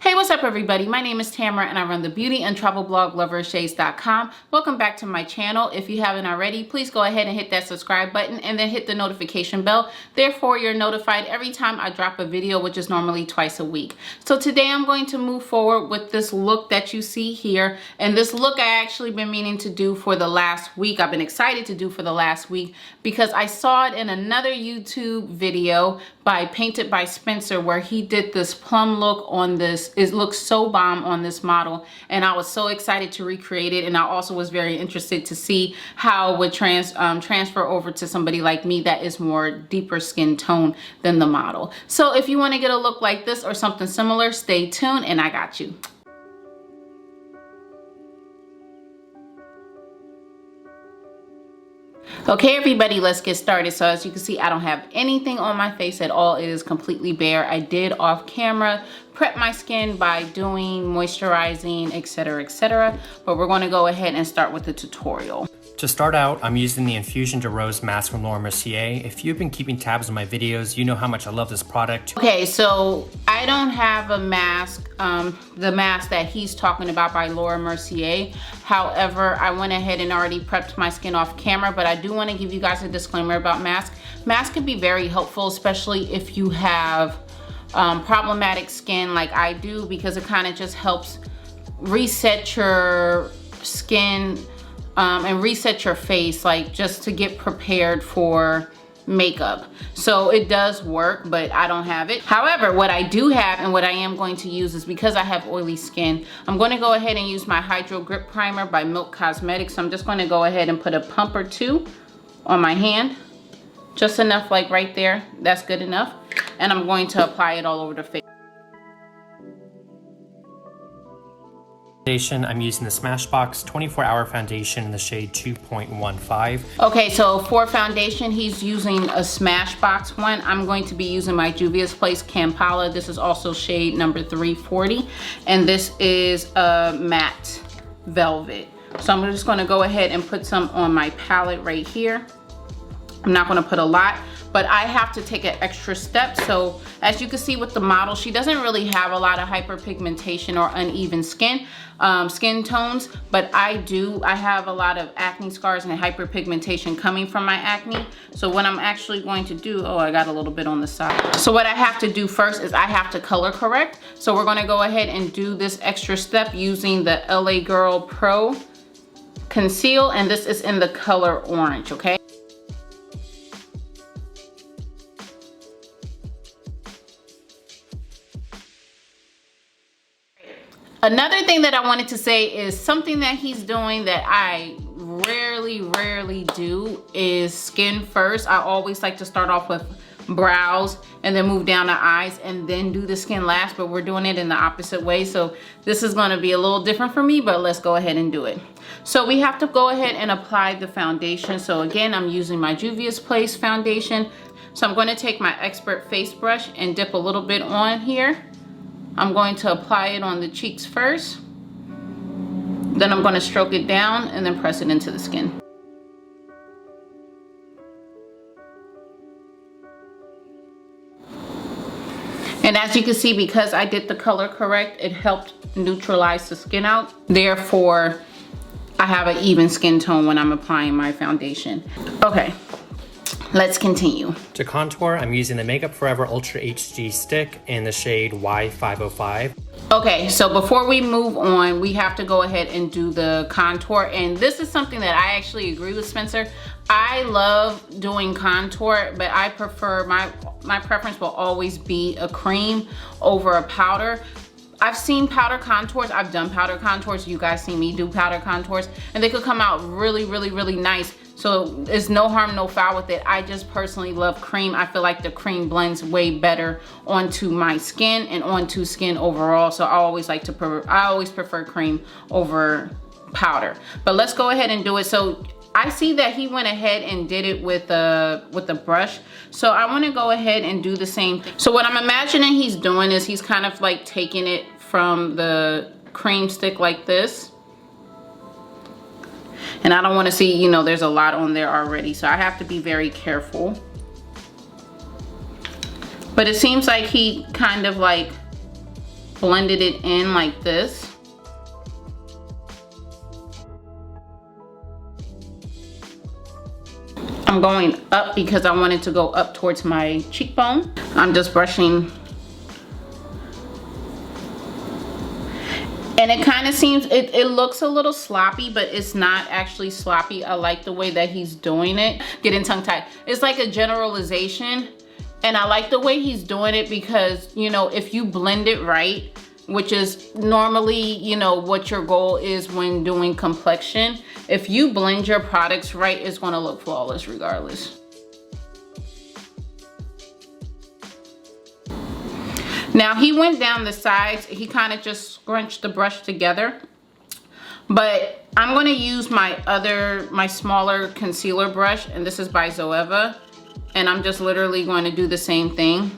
Hey, what's up everybody? My name is Tamara and I run the beauty and travel blog Loverofshades.com. Welcome back to my channel. If you haven't already, please go ahead and hit that subscribe button and then hit the notification bell. Therefore, you're notified every time I drop a video, which is normally twice a week. So today I'm going to move forward with this look that you see here. And this look I actually been meaning to do for the last week. I've been excited to do for the last week because I saw it in another YouTube video by Painted by Spencer where he did this plum look on this. It looks so bomb on this model and I was so excited to recreate it, and I also was very interested to see how it would transfer over to somebody like me that is more deeper skin tone than the model. So if you want to get a look like this or something similar, stay tuned and I got you. Okay everybody, let's get started. So as you can see, I don't have anything on my face at all. It is completely bare. I did off camera prep my skin by doing moisturizing, etc., but we're going to go ahead and start with the tutorial. To start out, I'm using the Infusion de Rose mask from Laura Mercier. If you've been keeping tabs on my videos, you know how much I love this product. Okay, so I don't have a mask, the mask that he's talking about by Laura Mercier. However, I went ahead and already prepped my skin off camera, but I do want to give you guys a disclaimer about masks. Masks can be very helpful, especially if you have problematic skin like I do, because it kind of just helps reset your skin and reset your face, like just to get prepared for makeup. So it does work, but I don't have it. However, what I do have and what I am going to use is, because I have oily skin, I'm going to go ahead and use my Hydro Grip Primer by Milk Cosmetics. So I'm just going to go ahead and put a pump or two on my hand, just enough, like right there. That's good enough. And I'm going to apply it all over the face. Foundation, I'm using the Smashbox 24-hour foundation in the shade 2.15. Okay, so for foundation, he's using a Smashbox one. I'm going to be using my Juvia's Place Kampala. This is also shade number 340. And this is a matte velvet. So I'm just gonna go ahead and put some on my palette right here. I'm not gonna put a lot, but I have to take an extra step. So as you can see with the model, she doesn't really have a lot of hyperpigmentation or uneven skin tones, but I do. I have a lot of acne scars and hyperpigmentation coming from my acne. So what I'm actually going to do, oh, I got a little bit on the side. So what I have to do first is I have to color correct. So we're gonna go ahead and do this extra step using the LA Girl Pro Conceal, and this is in the color orange, okay? Another thing that I wanted to say is something that he's doing that I rarely do is skin first. I always like to start off with brows and then move down to eyes and then do the skin last, but we're doing it in the opposite way. So this is going to be a little different for me, but let's go ahead and do it. So we have to go ahead and apply the foundation. So again, I'm using my Juvia's Place foundation. So I'm going to take my Expert face brush and dip a little bit on here. I'm going to apply it on the cheeks first. Then I'm going to stroke it down and then press it into the skin. And as you can see, because I did the color correct, it helped neutralize the skin out. Therefore, I have an even skin tone when I'm applying my foundation. Okay. Let's continue. To contour, I'm using the Makeup Forever Ultra HD stick in the shade Y505. Okay, so before we move on, we have to go ahead and do the contour. And this is something that I actually agree with Spencer. I love doing contour, but I prefer, my preference will always be a cream over a powder. I've seen powder contours, I've done powder contours, you guys see me do powder contours, and they could come out really nice. So there's no harm, no foul with it. I just personally love cream. I feel like the cream blends way better onto my skin and onto skin overall. So I always prefer cream over powder. But let's go ahead and do it. So I see that he went ahead and did it with a brush. So I want to go ahead and do the same thing. So what I'm imagining he's doing is he's kind of like taking it from the cream stick like this. And I don't want to see, you know, there's a lot on there already, so I have to be very careful. But it seems like he kind of like blended it in like this. I'm going up because I wanted to go up towards my cheekbone. I'm just brushing. And it kind of seems, it looks a little sloppy, but it's not actually sloppy. I like the way that he's doing it. Getting tongue-tied. It's like a generalization. And I like the way he's doing it because, you know, if you blend it right, which is normally, you know, what your goal is when doing complexion. If you blend your products right, it's gonna look flawless regardless. Now he went down the sides, he kind of just scrunched the brush together. But I'm gonna use my smaller concealer brush, and this is by Zoeva. And I'm just literally going to do the same thing.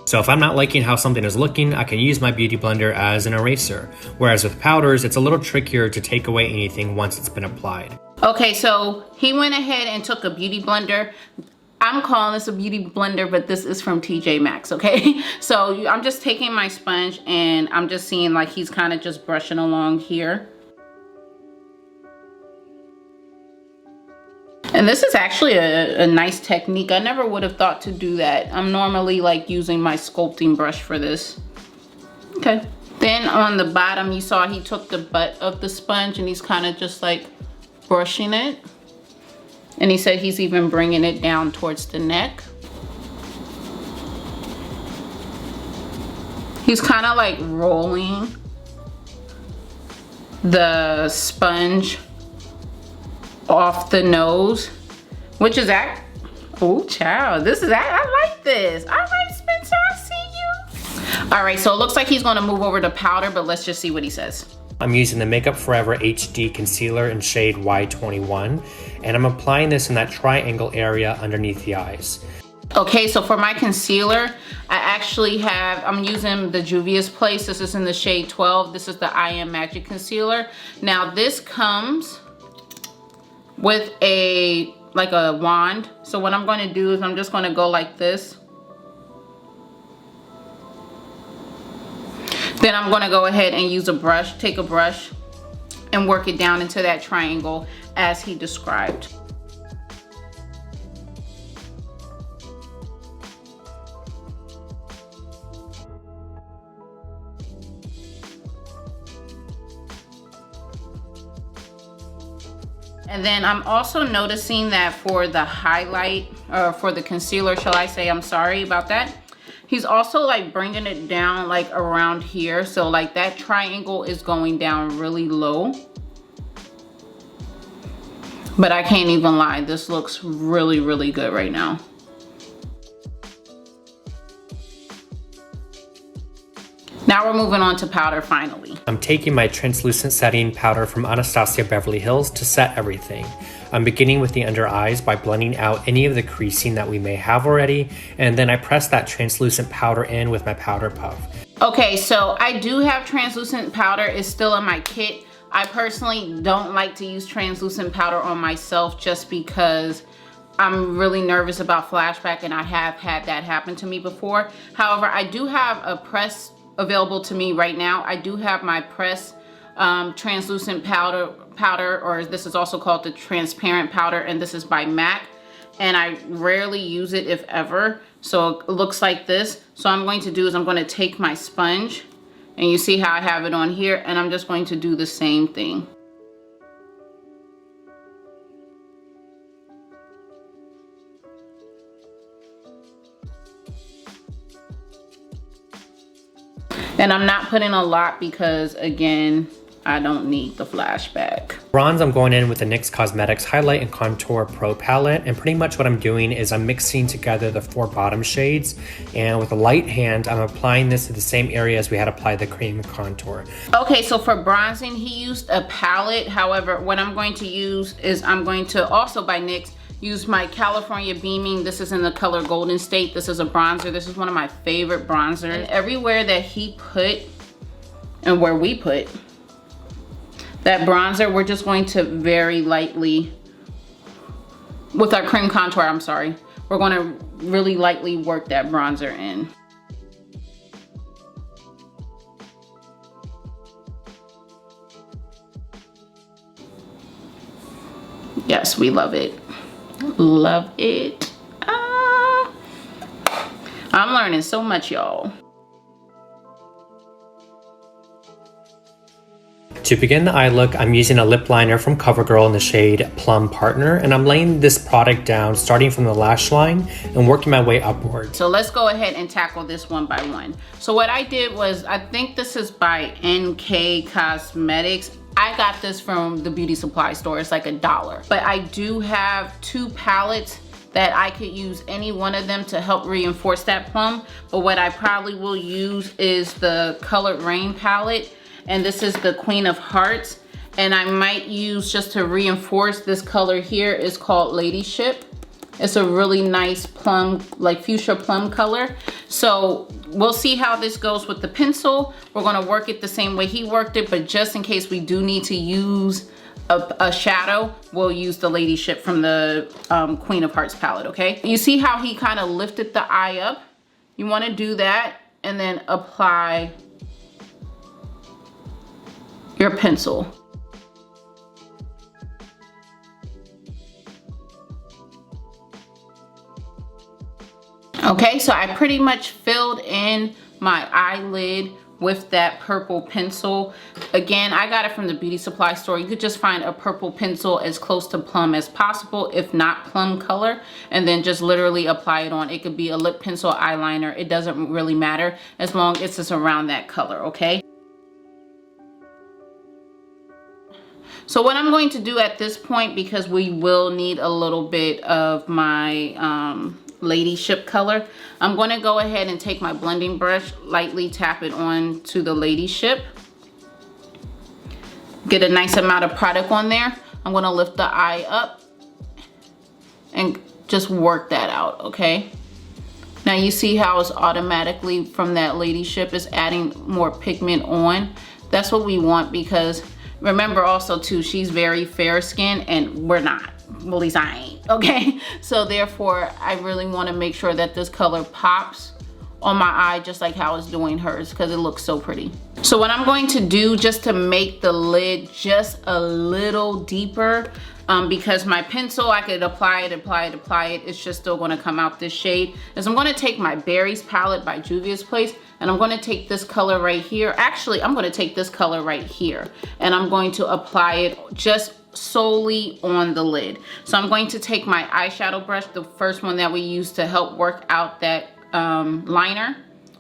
So if I'm not liking how something is looking, I can use my beauty blender as an eraser. Whereas with powders, it's a little trickier to take away anything once it's been applied. Okay, so he went ahead and took a beauty blender. I'm calling this a beauty blender, but this is from TJ Maxx, okay? So I'm just taking my sponge and I'm just seeing like he's kind of just brushing along here. And this is actually a nice technique. I never would have thought to do that. I'm normally like using my sculpting brush for this. Okay. Then on the bottom, you saw he took the butt of the sponge and he's kind of just like brushing it. And he said he's even bringing it down towards the neck. He's kind of like rolling the sponge off the nose, which is oh child, I like this. All right, Spencer, I see you. All right, so it looks like he's gonna move over to powder, but let's just see what he says. I'm using the Makeup Forever HD Concealer in shade Y21, and I'm applying this in that triangle area underneath the eyes. Okay, so for my concealer, I'm using the Juvia's Place. This is in the shade 12. This is the I Am Magic Concealer. Now this comes with like a wand. So what I'm going to do is I'm just going to go like this. Then I'm going to go ahead and use a brush, take a brush and work it down into that triangle as he described. And then I'm also noticing that for the highlight, or for the concealer, shall I say, I'm sorry about that. He's also like bringing it down like around here. So like that triangle is going down really low. But I can't even lie, this looks really, really good right now. Now we're moving on to powder finally. I'm taking my translucent setting powder from Anastasia Beverly Hills to set everything. I'm beginning with the under eyes by blending out any of the creasing that we may have already, and then I press that translucent powder in with my powder puff. Okay, so I do have translucent powder. It's still in my kit. I personally don't like to use translucent powder on myself just because I'm really nervous about flashback, and I have had that happen to me before. However, I do have a press available to me right now. I do have my press translucent powder, or this is also called the transparent powder, and this is by MAC, and I rarely use it, if ever. So it looks like this. So I'm going to do is I'm going to take my sponge, and you see how I have it on here, and I'm just going to do the same thing. And I'm not putting a lot because, again, I don't need the flashback. Bronze, I'm going in with the NYX Cosmetics Highlight and Contour Pro Palette, and pretty much what I'm doing is I'm mixing together the 4 bottom shades, and with a light hand, I'm applying this to the same area as we had applied the cream contour. Okay, so for bronzing, he used a palette. However, what I'm going to use is I'm going to also, by NYX, use my California Beaming. This is in the color Golden State. This is a bronzer. This is one of my favorite bronzers. And everywhere that he put and where we put that bronzer, we're just going to very lightly with our cream contour, I'm sorry. We're gonna really lightly work that bronzer in. Yes, we love it. Love it. Ah. I'm learning so much, y'all. To begin the eye look, I'm using a lip liner from CoverGirl in the shade Plum Partner, and I'm laying this product down starting from the lash line and working my way upward. So let's go ahead and tackle this one by one. So what I did was, I think this is by NK Cosmetics. I got this from the beauty supply store. It's like $1. But I do have 2 palettes that I could use any one of them to help reinforce that plum. But what I probably will use is the colored Raine palette. And this is the Queen of Hearts. And I might use, just to reinforce this color here, is called Ladyship. It's a really nice plum, like fuchsia plum color. So we'll see how this goes with the pencil. We're gonna work it the same way he worked it, but just in case we do need to use a shadow, we'll use the Ladyship from the Queen of Hearts palette, okay? You see how he kind of lifted the eye up? You wanna do that and then apply your pencil. Okay, so I pretty much filled in my eyelid with that purple pencil. Again, I got it from the beauty supply store. You could just find a purple pencil as close to plum as possible, if not plum color, and then just literally apply it on. It could be a lip pencil, eyeliner, it doesn't really matter as long as it's around that color, okay? So what I'm going to do at this point, because we will need a little bit of my Ladyship color, I'm going to go ahead and take my blending brush, lightly tap it on to the Ladyship. Get a nice amount of product on there. I'm going to lift the eye up and just work that out, okay? Now you see how it's automatically from that Ladyship is adding more pigment on. That's what we want, because remember also too, she's very fair skinned and we're not. Well, at least I ain't, okay? So therefore, I really wanna make sure that this color pops on my eye just like how it's doing hers, because it looks so pretty. So what I'm going to do, just to make the lid just a little deeper, because my pencil, I could apply it, it's just still gonna come out this shade, is I'm gonna take my Berries palette by Juvia's Place, and I'm gonna take this color right here. Actually, I'm gonna take this color right here, and I'm going to apply it just solely on the lid. So I'm going to take my eyeshadow brush, the first one that we used to help work out that liner,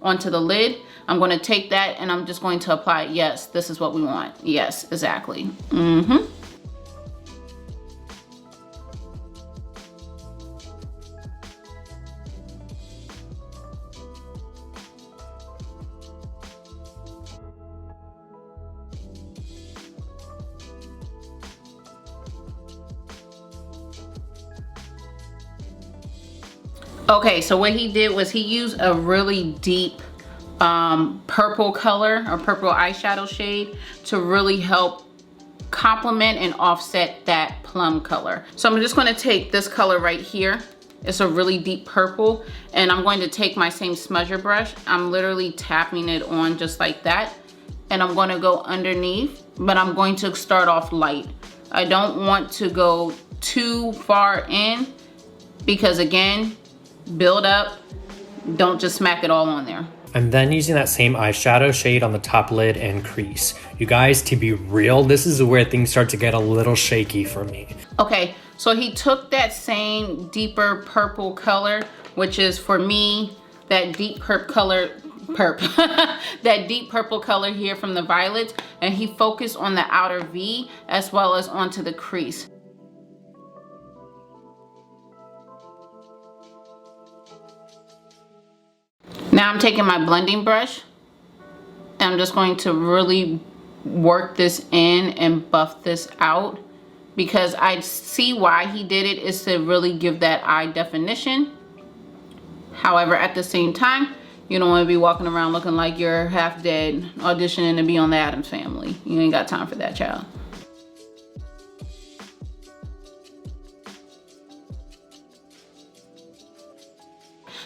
onto the lid. I'm going to take that and I'm just going to apply it. Yes, this is what we want. Yes, exactly. Okay, so what he did was he used a really deep purple color, or purple eyeshadow shade, to really help complement and offset that plum color. So I'm just going to take this color right here. It's a really deep purple, and I'm going to take my same smudger brush. I'm literally tapping it on just like that, and I'm going to go underneath, but I'm going to start off light. I don't want to go too far in, because again, build up, don't just smack it all on there. I'm then using that same eyeshadow shade on the top lid and crease. You guys, to be real, this is where things start to get a little shaky for me. Okay, so he took that same deeper purple color, which is for me, that deep purple color, that deep purple color here from the violets, and he focused on the outer V as well as onto the crease. Now I'm taking my blending brush and I'm just going to really work this in and buff this out, because I see why he did it, is to really give that eye definition. However, at the same time, you don't want to be walking around looking like you're half dead auditioning to be on the Addams Family. You ain't got time for that, child.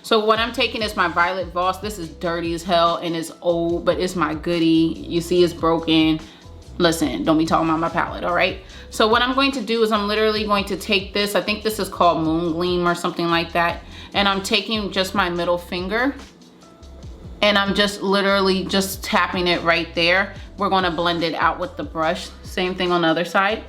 So what I'm taking is my Violet Voss. This is dirty as hell and it's old, but it's my goodie. You see it's broken. Listen, don't be talking about my palette, all right? So what I'm going to do is I'm literally going to take this, I think this is called Moon Gleam or something like that, and I'm taking just my middle finger and I'm just literally just tapping it right there. We're gonna blend it out with the brush. Same thing on the other side.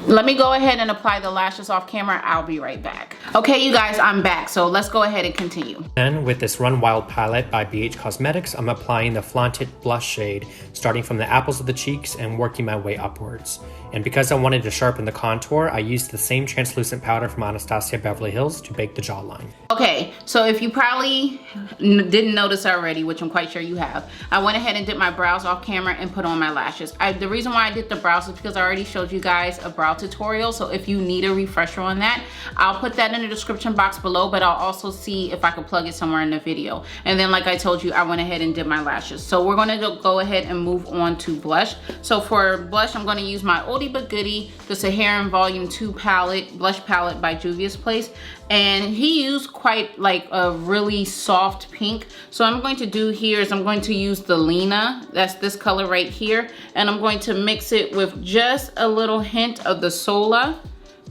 Let me go ahead and apply the lashes off camera. I'll be right back. Okay, you guys, I'm back. So let's go ahead and continue. Then with this Run Wild palette by BH Cosmetics, I'm applying the Flaunted blush shade, starting from the apples of the cheeks and working my way upwards. And because I wanted to sharpen the contour, I used the same translucent powder from Anastasia Beverly Hills to bake the jawline. Okay, so if you probably didn't notice already, which I'm quite sure you have, I went ahead and did my brows off camera and put on my lashes. The reason why I did the brows is because I already showed you guys a brow tutorial, so if you need a refresher on that, I'll put that in the description box below, but I'll also see if I can plug it somewhere in the video. And then like I told you, I went ahead and did my lashes. So we're gonna go ahead and move on to blush. So for blush, I'm gonna use my oldie but goodie, the Saharan Volume 2 palette, blush palette by Juvia's Place. And he used quite like a really soft pink. So what I'm going to do here is I'm going to use the Lena, that's this color right here, and I'm going to mix it with just a little hint of the Sola,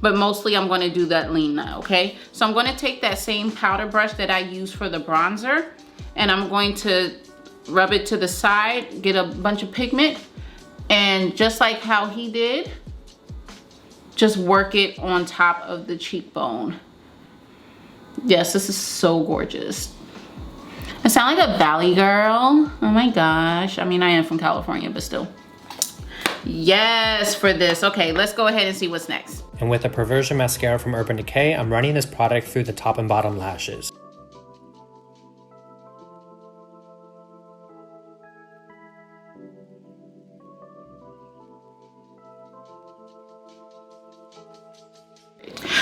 but mostly I'm going to do that Lena, okay? So I'm going to take that same powder brush that I used for the bronzer, and I'm going to rub it to the side, get a bunch of pigment, and just like how he did, just work it on top of the cheekbone. Yes, this is so gorgeous. I sound like a valley girl. Oh my gosh. I mean, I am from California, but still. Yes, for this. Okay, let's go ahead and see what's next. And with the Perversion mascara from Urban Decay, I'm running this product through the top and bottom lashes.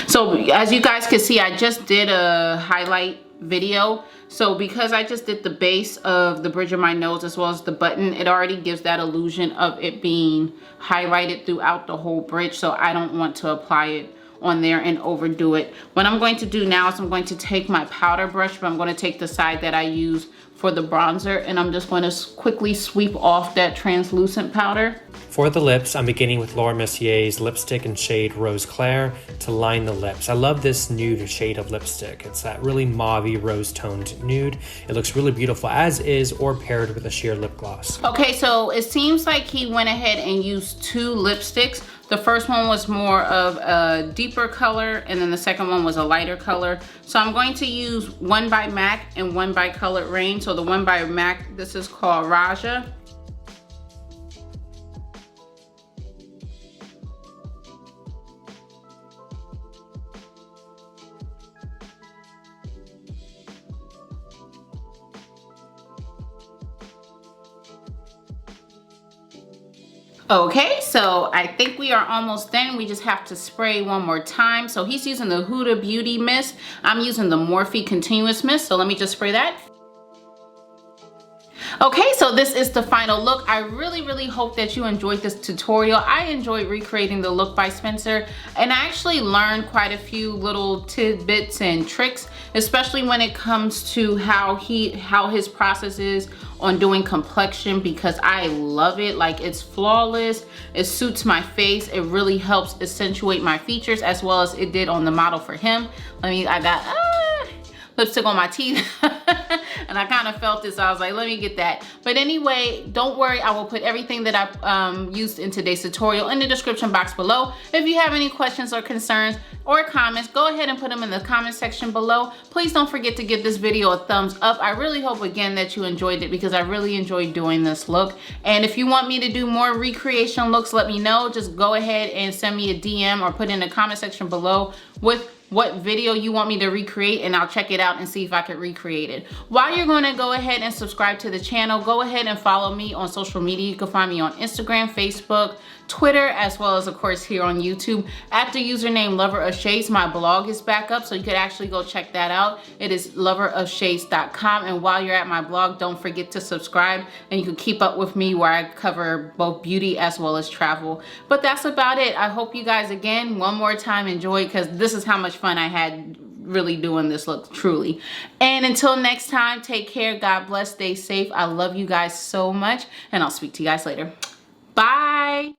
So as you guys can see, I just did a highlight video. So because I just did the base of the bridge of my nose as well as the button, it already gives that illusion of it being highlighted throughout the whole bridge. So I don't want to apply it on there and overdo it. What I'm going to do now is I'm going to take my powder brush, but I'm going to take the side that I use for the bronzer, and I'm just going to quickly sweep off that translucent powder. For the lips, I'm beginning with Laura Mercier's lipstick in shade Rose Claire to line the lips. I love this nude shade of lipstick. It's that really mauve-y rose-toned nude. It looks really beautiful as is or paired with a sheer lip gloss. Okay, so it seems like he went ahead and used two lipsticks. The first one was more of a deeper color, and then the second one was a lighter color. So I'm going to use one by MAC and one by Colored Raine. So the one by MAC, this is called Raja. Okay, so I think we are almost done. We just have to spray one more time. So he's using the Huda Beauty Mist. I'm using the Morphe Continuous Mist. So let me just spray that. Okay, so this is the final look. I really hope that you enjoyed this tutorial. I enjoyed recreating the look by Spencer, and I actually learned quite a few little tidbits and tricks, especially when it comes to how his process is on doing complexion, because I love it. Like, it's flawless, it suits my face, it really helps accentuate my features as well as it did on the model for him. I got lipstick on my teeth and I kind of felt this, so I was like, let me get that. But anyway, don't worry, I will put everything that I've used in today's tutorial in the description box below. If you have any questions or concerns or comments, go ahead and put them in the comment section below. Please don't forget to give this video a thumbs up. I really hope again that you enjoyed it, because I really enjoyed doing this look. And if you want me to do more recreation looks, let me know. Just go ahead and send me a DM or put in the comment section below with what video you want me to recreate, and I'll check it out and see if I could recreate it. While you're going to go ahead and subscribe to the channel, go ahead and follow me on social media. You can find me on Instagram, Facebook, Twitter, as well as of course here on YouTube at the username Loverofshades. My blog is back up, so you could actually go check that out. It is loverofshades.com. And while you're at my blog, don't forget to subscribe, and you can keep up with me where I cover both beauty as well as travel. But that's about it. I hope you guys again one more time enjoy, because this is how much fun I had really doing this look, truly. And until next time, take care, God bless, stay safe. I love you guys so much, and I'll speak to you guys later. Bye.